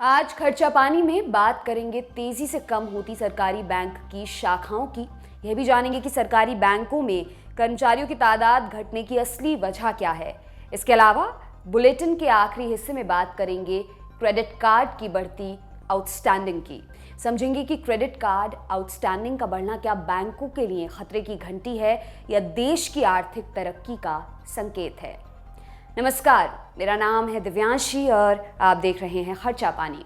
आज खर्चा पानी में बात करेंगे तेजी से कम होती सरकारी बैंक की शाखाओं की। यह भी जानेंगे कि सरकारी बैंकों में कर्मचारियों की तादाद घटने की असली वजह क्या है। इसके अलावा बुलेटिन के आखिरी हिस्से में बात करेंगे क्रेडिट कार्ड की बढ़ती आउटस्टैंडिंग की। समझेंगे कि क्रेडिट कार्ड आउटस्टैंडिंग का बढ़ना क्या बैंकों के लिए खतरे की घंटी है या देश की आर्थिक तरक्की का संकेत है। नमस्कार, मेरा नाम है दिव्यांशी और आप देख रहे हैं खर्चा पानी।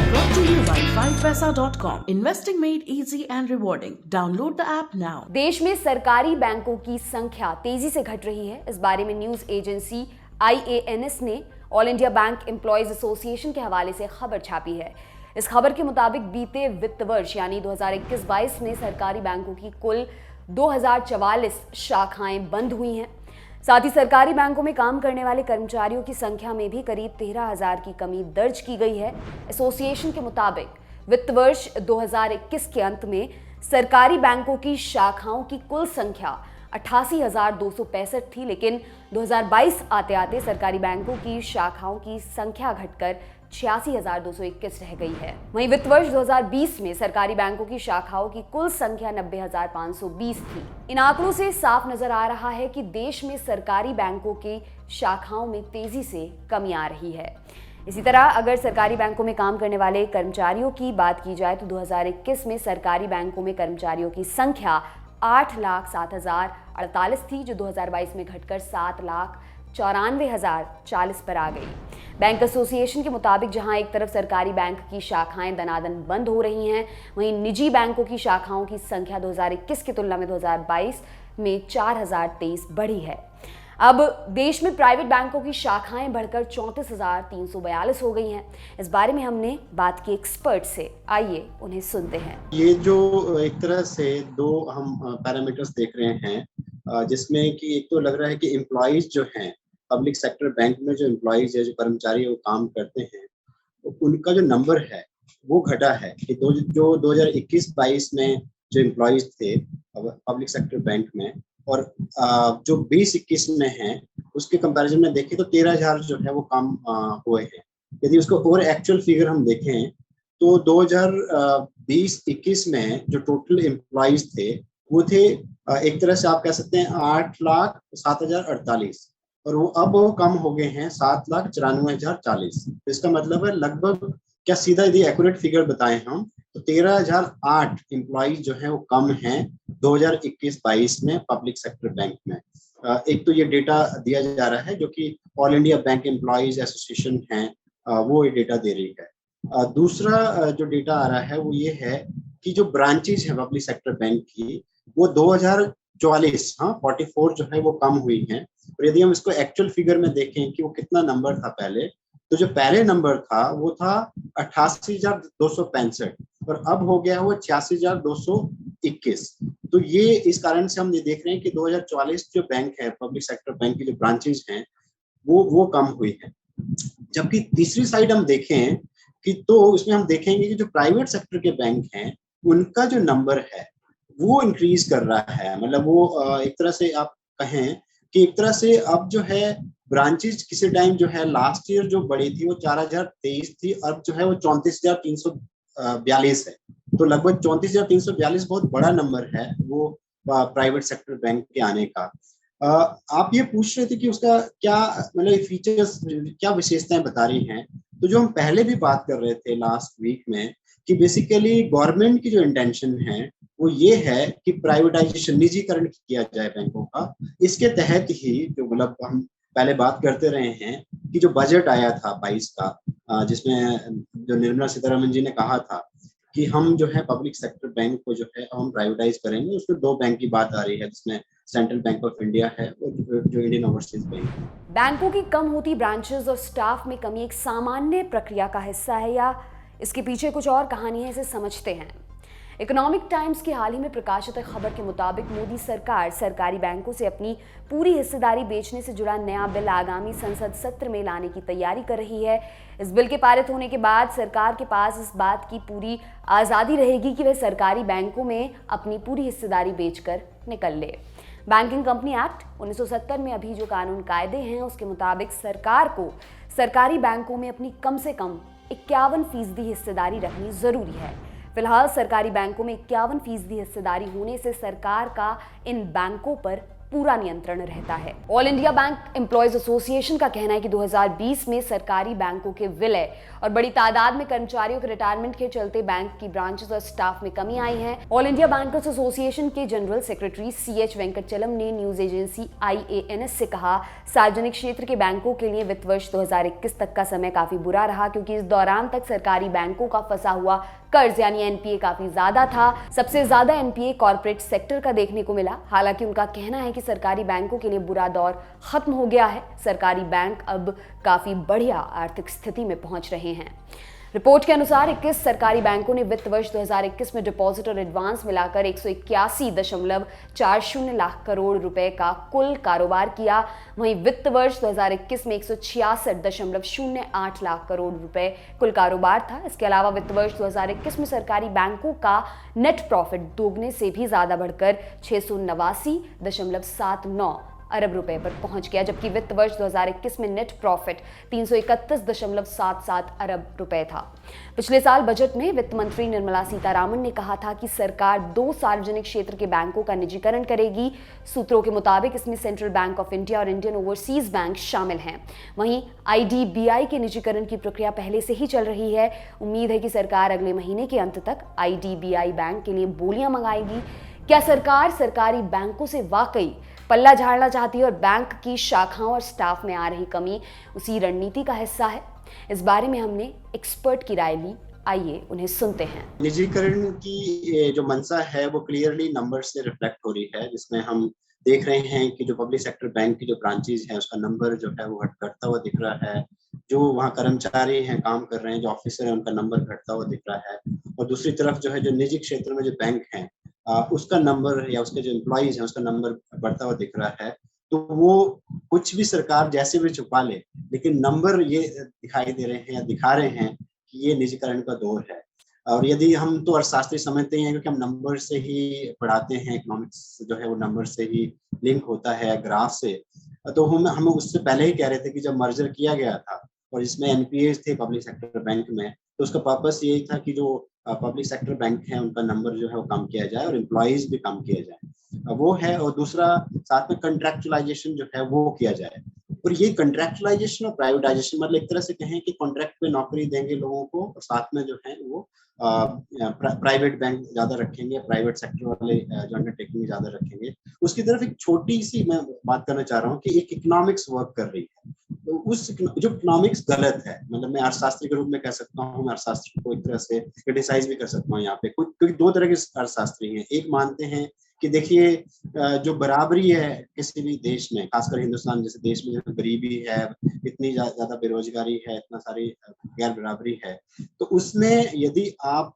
Brought to you by 5paisa.com. Investing made easy and rewarding. Download the app now. देश में सरकारी बैंकों की संख्या तेजी से घट रही है। इस बारे में न्यूज एजेंसी IANS ने all India bank employees association के हवाले से खबर छापी है। इस खबर के मुताबिक बीते वित्त वर्ष यानी 2021-22 में सरकारी बैंकों की कुल 2044 शाखाएं बंद हुई हैं। साथ ही सरकारी बैंकों में काम करने वाले कर्मचारियों की संख्या में भी करीब 13,000 की कमी दर्ज की गई है। एसोसिएशन के मुताबिक वित्त वर्ष 2021 के अंत में सरकारी बैंकों की शाखाओं की कुल संख्या 88,265 थी, लेकिन 2022 आते आते सरकारी बैंकों की शाखाओं की संख्या घटकर 86,221 रह गई है। वहीं वित्त वर्ष 2020 में सरकारी बैंकों की शाखाओं की कुल संख्या 90,520 थी। इन आंकड़ों से साफ नजर आ रहा है कि देश में सरकारी बैंकों की शाखाओं में तेजी से कमी आ रही है। इसी तरह अगर सरकारी बैंकों में काम करने वाले कर्मचारियों की बात की जाए तो 2021 में सरकारी बैंकों में कर्मचारियों की संख्या 8,07,048 थी, जो 2022 में घटकर 7,94,040 पर आ गई। बैंक एसोसिएशन के मुताबिक जहां एक तरफ सरकारी बैंक की शाखाएं दनादन बंद हो रही हैं, वहीं निजी बैंकों की शाखाओं की संख्या 2021 की तुलना में 2022 में 4,023 बढ़ी है। अब देश में प्राइवेट बैंकों की शाखाएं बढ़कर 34,342 हो गई हैं। इस बारे में हमने बात की एक्सपर्ट से, आइए उन्हें सुनते हैं। ये जो एक तरह से दो हम पैरामीटर्स देख रहे हैं, जिसमें कि एक तो लग रहा है कि एम्प्लॉइज जो हैं पब्लिक सेक्टर बैंक में, जो एम्प्लॉइज है, जो कर्मचारी वो काम करते हैं, उनका जो नंबर है वो घटा है कि जो 2021-22 में जो एम्प्लॉइज थे पब्लिक सेक्टर बैंक में और जो 20-21 में है उसके कंपैरिजन में देखें तो 13,000 जो है वो कम हुए हैं। यदि उसको और एक्चुअल फिगर हम देखें तो 2020-21 में जो टोटल एम्प्लॉइज थे वो थे एक तरह से आप कह सकते हैं 8,07,048 और वो कम हो गए हैं 7,94,040। तो इसका मतलब है लगभग, क्या सीधा यदि एक्यूरेट फिगर बताएं हम तो 13,008 एम्प्लॉइज जो है वो कम हैं 2021-22 में पब्लिक सेक्टर बैंक में। एक तो ये डेटा दिया जा रहा है जो कि all India bank employees association है, वो ये डेटा दे रही है। दूसरा जो डेटा आ रहा है वो ये है कि जो ब्रांचेज है पब्लिक सेक्टर बैंक की वो 2044 44 जो है वो कम हुई हैं। और यदि हम इसको एक्चुअल फिगर में देखें कि वो कितना नंबर था पहले, तो जो पहले नंबर था वो था 88,265 और अब हो गया वो 86,221। तो ये इस कारण से हम ये देख रहे हैं कि 2044 जो बैंक है पब्लिक सेक्टर बैंक की जो ब्रांचेज हैं वो कम हुई है। जबकि तीसरी साइड हम देखें कि तो उसमें हम देखेंगे कि जो प्राइवेट सेक्टर के बैंक हैं उनका जो नंबर है वो इंक्रीज कर रहा है। मतलब वो एक तरह से आप कहें कि एक तरह से अब जो है ब्रांचेज किसी टाइम जो है लास्ट ईयर जो बड़ी थी वो 4,023 थी, अब जो है वो 34,342 है। तो लगभग 34,342 बहुत बड़ा नंबर है वो प्राइवेट सेक्टर बैंक के आने का। आप ये पूछ रहे थे कि उसका क्या मतलब फीचर्स, क्या विशेषताएं बता रही हैं। तो जो हम पहले भी बात कर रहे थे लास्ट वीक में कि बेसिकली गवर्नमेंट की जो इंटेंशन है वो ये है कि प्राइवेटाइजेशन, निजीकरण किया जाए बैंकों का। इसके तहत ही जो मतलब हम पहले बात करते रहे हैं कि जो बजट आया था 22 का, जिसमें जो निर्मला सीतारमण जी ने कहा था कि हम जो है पब्लिक सेक्टर बैंक को जो है हम प्राइवेटाइज करेंगे। उसमें दो बैंक की बात आ रही है, जिसमें सेंट्रल बैंक ऑफ इंडिया है और जो इंडियन ओवरसीज बैंक है। बैंकों की कम होती ब्रांचेस और स्टाफ में कमी एक सामान्य प्रक्रिया का हिस्सा है या इसके पीछे कुछ और कहानी है, इसे समझते हैं। इकोनॉमिक टाइम्स की हाल ही में प्रकाशित खबर के मुताबिक मोदी सरकार सरकारी बैंकों से अपनी पूरी हिस्सेदारी बेचने से जुड़ा नया बिल आगामी संसद सत्र में लाने की तैयारी कर रही है। इस बिल के पारित होने के बाद सरकार के पास इस बात की पूरी आज़ादी रहेगी कि वह सरकारी बैंकों में अपनी पूरी हिस्सेदारी बेचकर निकल ले। बैंकिंग कंपनी एक्ट 1970 में अभी जो कानून कायदे हैं उसके मुताबिक सरकार को सरकारी बैंकों में अपनी कम से कम 51% हिस्सेदारी रखनी जरूरी है। फिलहाल सरकारी बैंकों में 51% हिस्सेदारी होने से सरकार का इन बैंकों पर पूरा नियंत्रण रहता है। All India bank employees association का कहना है कि 2020 में सरकारी बैंकों के विलय और बड़ी तादाद में कर्मचारियों के रिटायरमेंट के चलते बैंक की ब्रांचेस और स्टाफ में कमी आई है। ऑल इंडिया बैंकर्स एसोसिएशन के जनरल सेक्रेटरी CH वेंकटचलम ने न्यूज एजेंसी IANS से कहा, सार्वजनिक क्षेत्र के बैंकों के लिए वित्त वर्ष 2021 तक का समय काफी बुरा रहा, क्योंकि इस दौरान तक सरकारी बैंकों का फंसा हुआ कर्ज यानी NPA काफी ज्यादा था। सबसे ज्यादा NPA कॉर्पोरेट सेक्टर का देखने को मिला। हालांकि उनका कहना है कि सरकारी बैंकों के लिए बुरा दौर खत्म हो गया है। सरकारी बैंक अब काफी बढ़िया आर्थिक स्थिति में पहुंच रहे हैं। रिपोर्ट के अनुसार 21 सरकारी बैंकों ने वित्त वर्ष 2021 में डिपॉजिट और एडवांस मिलाकर 181.40 लाख करोड़ रुपए का कुल कारोबार किया। वहीं वित्त वर्ष 2021 में 166.08 लाख करोड़ रुपए कुल कारोबार था। इसके अलावा वित्त वर्ष 2021 में सरकारी बैंकों का नेट प्रॉफिट दोगुने से भी ज्यादा बढ़कर 689.79 अरब रुपए पर पहुंच गया, जबकि वित्त वर्ष 2021 में नेट प्रॉफिट 331.77 अरब रुपए था। पिछले साल बजट में वित्त मंत्री निर्मला सीतारामन ने कहा था कि सरकार 2 सार्वजनिक क्षेत्र के बैंकों का निजीकरण करेगी। सूत्रों के मुताबिक इसमें सेंट्रल बैंक ऑफ इंडिया और इंडियन ओवरसीज बैंक शामिल हैं। वहीं IDBI के निजीकरण की प्रक्रिया पहले से ही चल रही है। उम्मीद है कि सरकार अगले महीने के अंत तक IDBI बैंक के लिए बोलियां मंगाएगी। क्या सरकार सरकारी बैंकों से वाकई पल्ला झाड़ना चाहती है और बैंक की शाखाओं और स्टाफ में आ रही कमी उसी रणनीति का हिस्सा है? इस बारे में हमने एक्सपर्ट की राय ली। आइए उन्हें सुनते हैं। निजीकरण की जो मंशा है वो क्लियरली नंबर से रिफ्लेक्ट हो रही है, जिसमें हम देख रहे हैं कि जो पब्लिक सेक्टर बैंक की जो ब्रांचेज है उसका नंबर जो है वो घटता हुआ दिख रहा है। जो वहाँ कर्मचारी हैं, काम कर रहे हैं, जो ऑफिसर हैं, उनका नंबर घटता हुआ दिख रहा है। और दूसरी तरफ जो है जो निजी क्षेत्र में जो बैंक हैं उसका नंबर या उसके जो एम्प्लॉइज हैं उसका नंबर बढ़ता हुआ दिख रहा है। तो वो कुछ भी सरकार जैसे भी छुपा ले, लेकिन नंबर ये दिखाई दे रहे हैं या दिखा रहे हैं कि ये निजीकरण का दौर है। और यदि हम तो अर्थशास्त्री समझते हैं क्योंकि हम नंबर से ही पढ़ाते हैं, इकोनॉमिक्स जो है वो नंबर से ही लिंक होता है ग्राफ से, तो हम उससे पहले ही कह रहे थे कि जब मर्जर किया गया था और इसमें NPAs थे पब्लिक सेक्टर बैंक में, तो उसका पर्पस यही था कि जो पब्लिक सेक्टर बैंक है उनका नंबर जो है वो कम किया जाए और एम्प्लॉइज भी कम किया जाए, वो है। और दूसरा साथ में कंट्रैक्चुअलाइजेशन जो है वो किया जाए। और ये कंट्रैक्चुअलाइजेशन और प्राइवेटाइजेशन मतलब एक तरह से कहें कि कॉन्ट्रैक्ट पे नौकरी देंगे लोगों को और साथ में जो है वो प्राइवेट बैंक ज्यादा रखेंगे, प्राइवेट सेक्टर वाले जो अंडरटेकिंग ज्यादा रखेंगे। उसकी तरफ एक छोटी सी मैं बात करना चाह रहा हूँ कि एक इकोनॉमिक्स वर्क कर रही है। तो उस जो इकोनॉमिक्स गलत है, मतलब मैं अर्थशास्त्री के रूप में कह सकता हूँ, मैं अर्थशास्त्री को एक तरह से क्रिटिसाइज भी कर सकता हूँ यहाँ पे, क्योंकि 2 तरह के अर्थशास्त्री हैं। एक मानते हैं कि देखिए जो बराबरी है किसी भी देश में, खासकर हिंदुस्तान जैसे देश में जो गरीबी है, इतनी ज्यादा बेरोजगारी है, इतना सारी गैर बराबरी है, तो उसमें यदि आप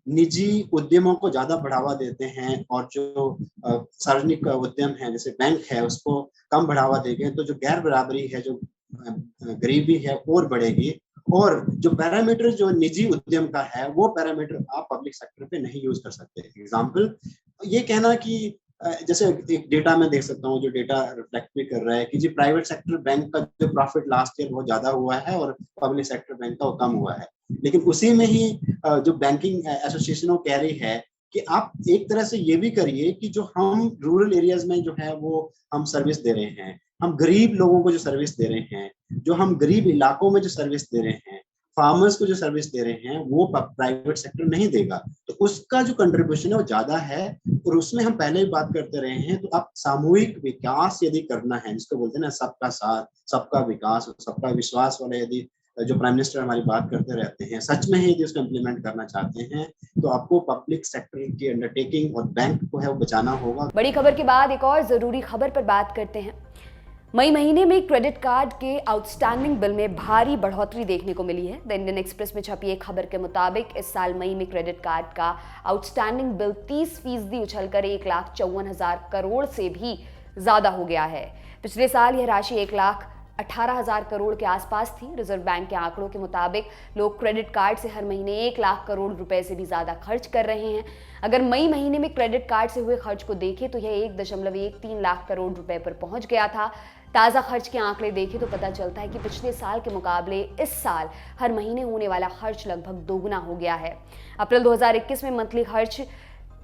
निजी उद्यमों को ज्यादा बढ़ावा देते हैं और जो सार्वजनिक उद्यम है जैसे बैंक है उसको कम बढ़ावा देंगे, तो जो गैर बराबरी है, जो गरीबी है और बढ़ेगी। और जो पैरामीटर जो निजी उद्यम का है वो पैरामीटर आप पब्लिक सेक्टर पे नहीं यूज कर सकते। एग्जाम्पल ये कहना कि जैसे एक डेटा में देख सकता हूँ, जो डेटा रिफ्लेक्ट भी कर रहा है कि जी प्राइवेट सेक्टर बैंक का जो प्रॉफिट लास्ट ईयर बहुत ज्यादा हुआ है और पब्लिक सेक्टर बैंक का वो कम हुआ है। लेकिन उसी में ही जो बैंकिंग एसोसिएशन कह रही है कि आप एक तरह से ये भी करिए कि जो हम रूरल एरियाज में जो है वो हम सर्विस दे रहे हैं, हम गरीब लोगों को जो सर्विस दे रहे हैं, जो हम गरीब इलाकों में जो सर्विस दे रहे हैं, फार्मर्स को जो सर्विस दे रहे हैं, वो प्राइवेट सेक्टर नहीं देगा। तो उसका जो कंट्रीब्यूशन है वो ज्यादा है। और उसमें हम पहले ही बात करते रहे हैं, तो आप सामूहिक विकास यदि करना है, जिसको बोलते हैं ना सबका साथ, सबका विकास और सबका विश्वास वाले यदि जो प्राइम मिनिस्टर हमारी बात करते रहते हैं, सच में ही यदि उसको इम्प्लीमेंट करना चाहते हैं तो आपको पब्लिक सेक्टर की अंडरटेकिंग और बैंक को है वो बचाना होगा। बड़ी खबर के बाद एक और जरूरी खबर पर बात करते हैं। मई महीने में क्रेडिट कार्ड के आउटस्टैंडिंग बिल में भारी बढ़ोतरी देखने को मिली है। द इंडियन एक्सप्रेस में छपी एक खबर के मुताबिक इस साल मई में क्रेडिट कार्ड का आउटस्टैंडिंग बिल 30% उछलकर 1,54,000 करोड़ से भी ज्यादा हो गया है। पिछले साल यह राशि 1,18,000 करोड़ के आसपास थी। रिजर्व बैंक के आंकड़ों के मुताबिक लोग क्रेडिट कार्ड से हर महीने 1 लाख करोड़ रुपए से भी ज्यादा खर्च कर रहे हैं। अगर मई महीने में क्रेडिट कार्ड से हुए खर्च को देखें तो यह 1.13 लाख करोड़ रुपए पर पहुंच गया था। ताज़ा खर्च के आंकड़े देखें तो पता चलता है कि पिछले साल के मुकाबले इस साल हर महीने होने वाला खर्च लगभग दोगुना हो गया है। अप्रैल 2021 में मंथली खर्च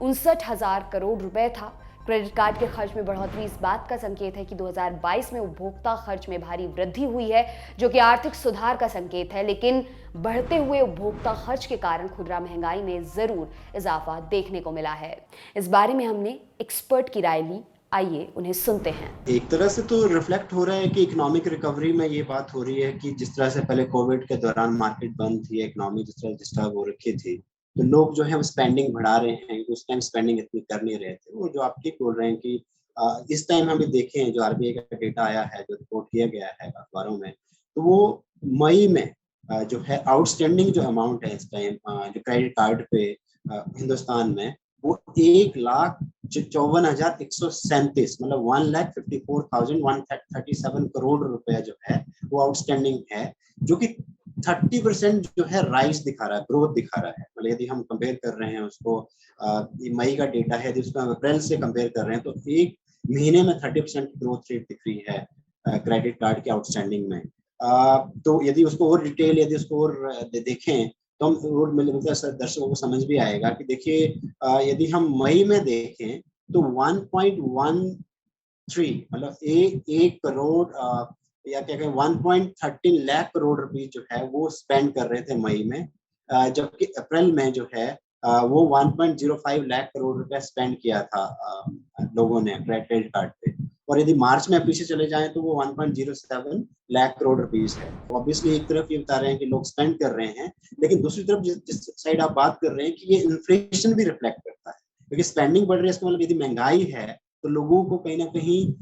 59,000 करोड़ रुपए था। क्रेडिट कार्ड के खर्च में बढ़ोतरी इस बात का संकेत है कि 2022 में उपभोक्ता खर्च में भारी वृद्धि हुई है, जो कि आर्थिक सुधार का संकेत है। लेकिन बढ़ते हुए उपभोक्ता खर्च के कारण खुदरा महंगाई में जरूर इजाफा देखने को मिला है। इस बारे में हमने एक्सपर्ट की राय ली, आइए उन्हें सुनते हैं। एक तरह से तो रिफ्लेक्ट हो रहा है कि इकोनॉमिक रिकवरी में ये बात हो रही है कि जिस तरह से पहले कोविड के दौरान मार्केट बंद थी, इकोनॉमी जिस तरह डिस्टर्ब हो रखी थी, तो लोग जो है वो स्पेंडिंग बढ़ा रहे हैं। उस टाइम स्पेंडिंग इतनी कर नहीं रहे थे। वो जो आप ठीक बोल रहे हैं कि इस टाइम हम देखें जो आरबीआई का डेटा आया है, जो रिपोर्ट किया गया है अखबारों में, तो वो मई में जो है आउटस्टैंडिंग जो अमाउंट है इस टाइम जो क्रेडिट कार्ड पे हिंदुस्तान में, वो 1,54,137 मतलब 1,54,137 करोड़ रुपया जो है वो आउटस्टैंडिंग है, जो कि 30% जो है राइज दिखा रहा है, ग्रोथ दिखा रहा है। मतलब यदि हम कंपेयर कर रहे हैं उसको, मई का डेटा है, यदि उसको हम अप्रैल से कंपेयर कर रहे हैं, तो एक महीने में 30% की ग्रोथ रेट दिख रही है क्रेडिट कार्ड के आउटस्टैंडिंग में। तो यदि उसको और डिटेल, यदि उसको और देखें तो हम और मतलब दर्शकों को समझ भी आएगा कि देखिए, यदि हम मई में देखें तो 1.13 मतलब एक करोड़ या क्या कहें 1.13 लाख करोड़ रुपए जो है वो स्पेंड कर रहे थे मई में, जबकि अप्रैल में जो है वो 1.05 लाख करोड़ रुपया स्पेंड किया था लोगों ने क्रेडिट कार्ड पे। और यदि मार्च में पीछे चले जाएं तो वो 1.07 लाख करोड़ रुपीस है। ऑब्वियसली एक तरफ ये बता रहे हैं कि लोग स्पेंड कर रहे हैं, लेकिन दूसरी तरफ जिस साइड आप बात कर रहे हैं कि ये इन्फ्लेशन भी रिफ्लेक्ट करता है, क्योंकि स्पेंडिंग बढ़ रही है। इसका मतलब यदि महंगाई है तो लोगों को कहीं ना कहीं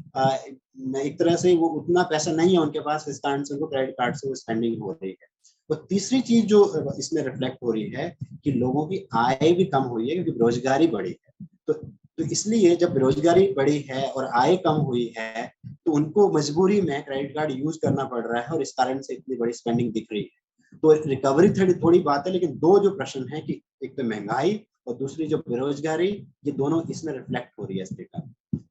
एक तरह से वो उतना पैसा नहीं है उनके पास, इस कारण से उनको क्रेडिट कार्ड से वो स्पेंडिंग हो रही है। तो तीसरी चीज जो इसमें रिफ्लेक्ट हो रही है कि लोगों की आय भी कम हुई है, क्योंकि बेरोजगारी बढ़ी है। तो इसलिए जब बेरोजगारी बढ़ी है और आय कम हुई है, तो उनको मजबूरी में क्रेडिट कार्ड यूज करना पड़ रहा है, और इस कारण से इतनी बड़ी स्पेंडिंग दिख रही है। तो रिकवरी थोड़ी बात है, लेकिन दो जो प्रश्न है कि एक तो महंगाई और दूसरी जो बेरोजगारी, ये दोनों इसमें रिफ्लेक्ट हो रही है इस डेटा,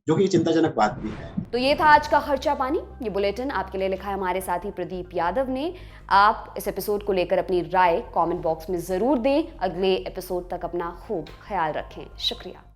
जो कि चिंताजनक बात भी है। तो ये था आज का खर्चा पानी। ये बुलेटिन आपके लिए लिखा है हमारे साथी प्रदीप यादव ने। आप इस एपिसोड को लेकर अपनी राय कमेंट बॉक्स में जरूर दें। अगले एपिसोड तक अपना खूब ख्याल रखें। शुक्रिया।